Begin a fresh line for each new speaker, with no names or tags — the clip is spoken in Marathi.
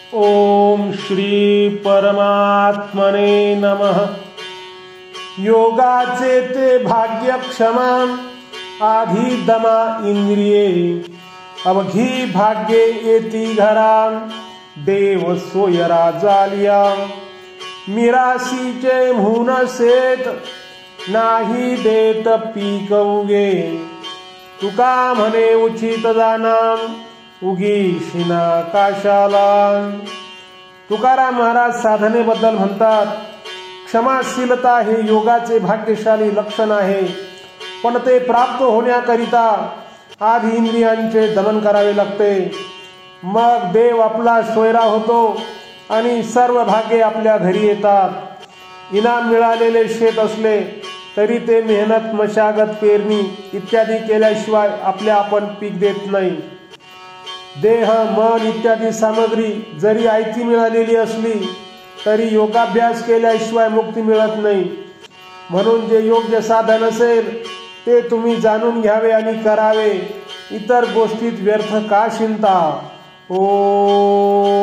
ओम श्री परमात्मने नमः। योगाचे ते भाग्य क्षमा आधी दमा इंद्रिये, अवघी भाग्ये येती घरा देव सोय राजालिया। मिरासीचे म्हणून सेत नाही देत पीक उगे, तुका म्हणे उचित जाना उगी शिना काशाला। तुकाराम महाराज साधनेबद्दल म्हणतात, क्षमाशीलता हे योगाचे भाग्यशाली लक्षण आहे, पण ते प्राप्त होण्याकरिता आधी इंद्रियांचे दमन करावे लागते। मग देव आपला सोयरा होतो आणि सर्व भाग्ये आपल्या घरी येतात। इनाम मिळालेले शेत असले तरी ते मेहनत, मशागत, पेरणी इत्यादी केल्याशिवाय आपल्या आपण पीक देत नाही। देह, मन इत्यादी सामग्री जरी आयती मिळालेली असली तरी योगाभ्यास केल्याशिवाय मुक्ती मिळत नाही। म्हणून जे योग्य साधन असेल ते तुम्ही जाणून घ्यावे आणि करावे, इतर गोष्टीत व्यर्थ का चिंता। ओम